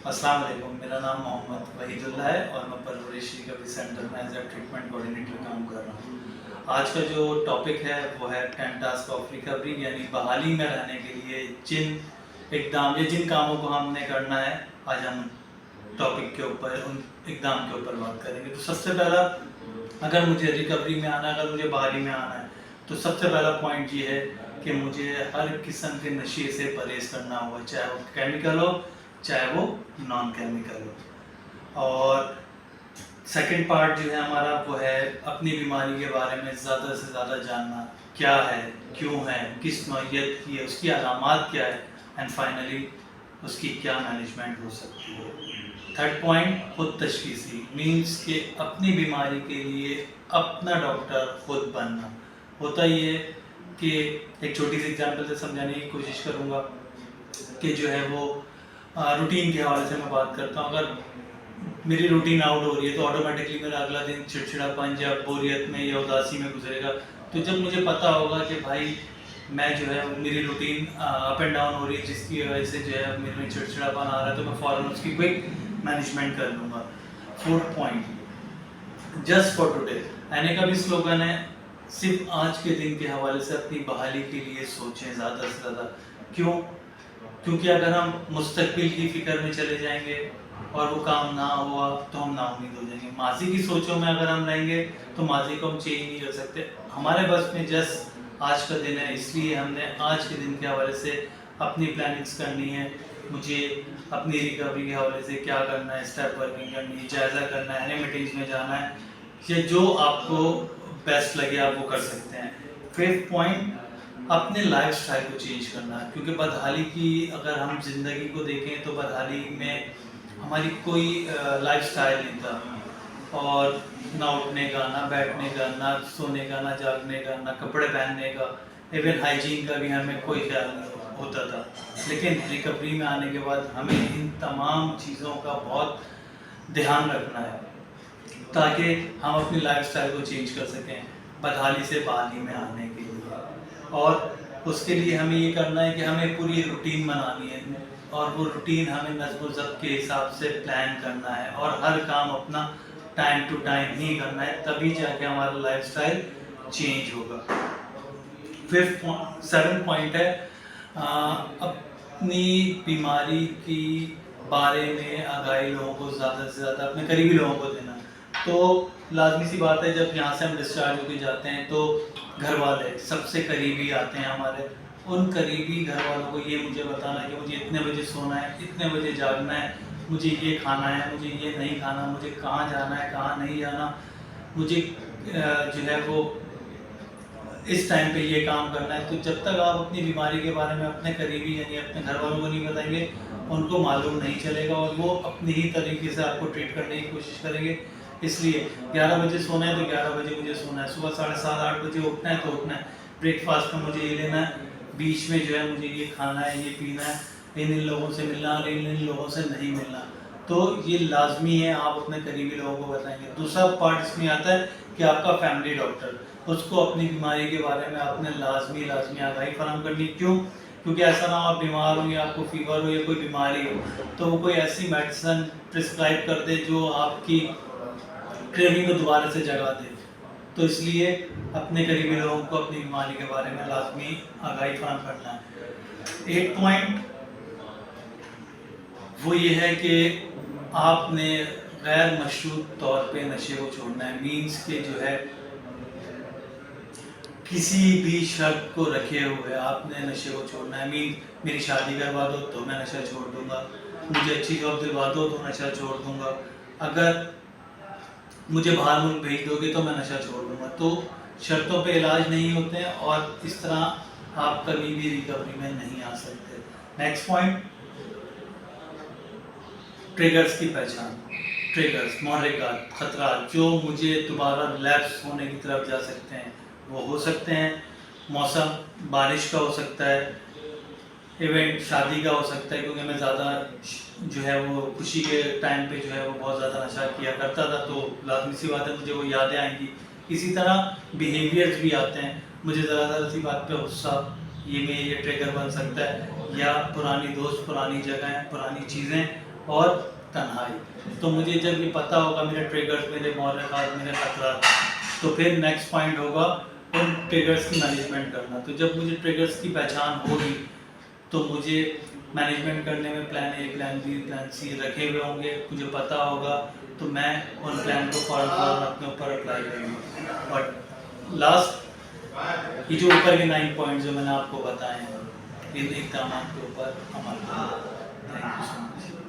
अस्सलाम वालेकुम, मेरा नाम मोहम्मद वहीदुल्ला है और मैं परवरिश रिकवरी सेंटर में एज ए ट्रीटमेंट कोऑर्डिनेटर काम कर रहा हूँ। आज का जो टॉपिक है वो है 10 टास्क ऑफ रिकवरी, यानी बहाली में रहने के लिए जिन इकदाम या जिन कामों को हमने करना है, आज हम टॉपिक के ऊपर उन इकदाम के ऊपर बात करेंगे। तो सबसे पहला, अगर मुझे रिकवरी में आना है, अगर मुझे बहाली में आना है, तो सबसे पहला पॉइंट ये है कि मुझे हर किस्म के नशे से परहेज करना होगा, चाहे वो केमिकल हो चाहे वो नॉन केमिकल हो। और सेकंड पार्ट जो है हमारा वो है अपनी बीमारी के बारे में ज़्यादा से ज़्यादा जानना, क्या है, क्यों है, किस नौइयत की है, उसकी अलामात क्या है, एंड फाइनली उसकी क्या मैनेजमेंट हो सकती है। थर्ड पॉइंट, खुद तशखीसी, मीन्स कि अपनी बीमारी के लिए अपना डॉक्टर खुद बनना। होता ये कि एक छोटी सी एग्जांपल से समझाने की कोशिश करूँगा कि जो है वो रूटीन के हवाले से मैं बात करता हूँ। अगर मेरी रूटीन आउट हो रही है तो ऑटोमेटिकली मेरा अगला दिन चिड़चिड़ापन या बोरियत में या उदासी में गुजरेगा। तो जब मुझे पता होगा कि भाई मैं जो है मेरी रूटीन अप एंड डाउन हो रही है, जिसकी वजह से जो है मेरे में चिड़चिड़ापन आ रहा है, तो मैं फ़ौरन उसकी क्विक मैनेजमेंट कर लूँगा। Fourth point, just for today, कहने का भी स्लोगन है, सिर्फ आज के दिन के हवाले से अपनी बहाली के लिए सोचें ज़्यादा से ज़्यादा। क्यों? क्योंकि अगर हम मुस्तकबिल की फ़िक्र में चले जाएंगे और वो काम ना हुआ तो हम नाउम्मीद हो जाएंगे। माजी की सोचों में अगर हम रहेंगे तो माजी को हम चेंज नहीं कर सकते। हमारे बस में जस्ट आज का दिन है, इसलिए हमने आज के दिन के हवाले से अपनी प्लानिंग्स करनी है। मुझे अपनी रिकवरी के हवाले से क्या करना है, स्टेप वर्किंग करनी है, जायज़ा करना है, मीटिंग्स में जाना है, या जो आपको बेस्ट लगे आप वो कर सकते हैं। फिफ्थ पॉइंट, अपने लाइफ स्टाइल को चेंज करना है, क्योंकि बदहाली की अगर हम ज़िंदगी को देखें तो बदहाली में हमारी कोई लाइफ स्टाइल नहीं था, और ना उठने का, ना बैठने का, ना सोने का, ना जागने का, ना कपड़े पहनने का, इवन हाइजीन का भी हमें कोई ख्याल नहीं होता था। लेकिन रिकवरी में आने के बाद हमें इन तमाम चीज़ों का बहुत ध्यान रखना है ताकि हम अपनी लाइफ स्टाइल को चेंज कर सकें बदहाली से बहाली में आने के लिए। और उसके लिए हमें ये करना है कि हमें पूरी रूटीन बनानी है, और वो रूटीन हमें नज़्म व ज़ब्त के हिसाब से प्लान करना है, और हर काम अपना टाइम टू टाइम ही करना है, तभी जाके हमारा लाइफ स्टाइल चेंज होगा। सेवन पॉइंट है अपनी बीमारी की बारे में आगाही लोगों को ज़्यादा से ज़्यादा अपने करीबी लोगों को देना। तो लाजमी सी बात है, जब यहाँ से हम डिस्चार्ज होकर जाते हैं तो घर वाले सबसे करीबी आते हैं हमारे, उन करीबी घर वालों को ये मुझे बताना कि मुझे इतने बजे सोना है, इतने बजे जागना है, मुझे ये खाना है, मुझे ये नहीं खाना, मुझे कहाँ जाना है, कहाँ नहीं जाना, मुझे जो है वो इस टाइम पे ये काम करना है। तो जब तक आप अपनी बीमारी के बारे में अपने करीबी यानी अपने घर वालों को नहीं बताएंगे, उनको मालूम नहीं चलेगा, और वो अपनी ही तरीके से आपको ट्रीट करने की कोशिश करेंगे। इसलिए 11 बजे सोना है तो 11 बजे मुझे सोना है, सुबह 7:30-8 बजे उठना है तो उठना है, ब्रेकफास्ट में मुझे ये लेना है, बीच में जो है मुझे ये खाना है, ये पीना है, इन लोगों से मिलना और इन लोगों से नहीं मिलना। तो ये लाजमी है, आप अपने करीबी लोगों को बताएंगे। दूसरा पार्ट इसमें आता है कि आपका फैमिली डॉक्टर, उसको अपनी बीमारी के बारे में आपने लाजमी आगाही फराहम करनी। क्यों? क्योंकि ऐसा ना आप बीमार हो या आपको फीवर हो या कोई बीमारी हो तो वो कोई ऐसी मेडिसिन प्रिस्क्राइब कर दे जो आपकी ट्रेनिंग को दोबारा से जगा दे। तो इसलिए अपने करीबी लोगों को अपनी बीमारी के बारे में लाजमी आगाही फराहम करना है। 8 पॉइंट वो ये है कि आपने गैर मशरूत तौर पे नशे को छोड़ना है, मीन्स के जो है किसी भी शर्त को रखे हुए आपने नशे को छोड़ना है। मीन मेरी शादी करवा दो तो मैं नशा छोड़ दूंगा, मुझे अच्छी जॉब दिलवा दो तो नशा छोड़ दूंगा, अगर मुझे बाहर मुल्क भेज दोगे तो मैं नशा छोड़ दूंगा। तो शर्तों पे इलाज नहीं होते हैं, और इस तरह आप कभी भी रिकवरी में नहीं आ सकते। नेक्स्ट पॉइंट, ट्रिगर्स की पहचान। ट्रिगर्स, महर्रिकात, खतरा जो मुझे दोबारा रिलैप्स होने की तरफ जा सकते हैं, वो हो सकते हैं। मौसम बारिश का हो सकता है, इवेंट शादी का हो सकता है, क्योंकि मैं ज़्यादा जो है वो खुशी के टाइम पे जो है वो बहुत ज़्यादा नशा किया करता था, तो लाजमी सी बात है मुझे वो यादें आएंगी। इसी तरह बिहेवियर्स भी आते हैं, मुझे ज़रा सी बात पे गुस्सा, ये ट्रिगर बन सकता है, या पुरानी दोस्त, पुरानी जगहें, पुरानी चीज़ें اور تنہائی. تو مجھے جب یہ پتہ ہوگا میرے ٹریگرز، میرے محرکات، میرے خطرات، تو پھر نیکسٹ پوائنٹ ہوگا ان ٹریگرز کی مینجمنٹ کرنا. تو جب مجھے ٹریگرز کی پہچان ہوگی تو مجھے مینجمنٹ کرنے میں plan a, plan be, plan سی رکھے ہوئے ہوں گے. مجھے پتہ ہوگا تو میں ان پلان کو فوراً اپنے اوپر اپلائی کروں گا. اور لاسٹ یہ جو اوپر کے 9 پوائنٹ جو میں نے آپ کو بتائے ہیں، ان اقدامات کے اوپر عمل کرنا. Thank you so much.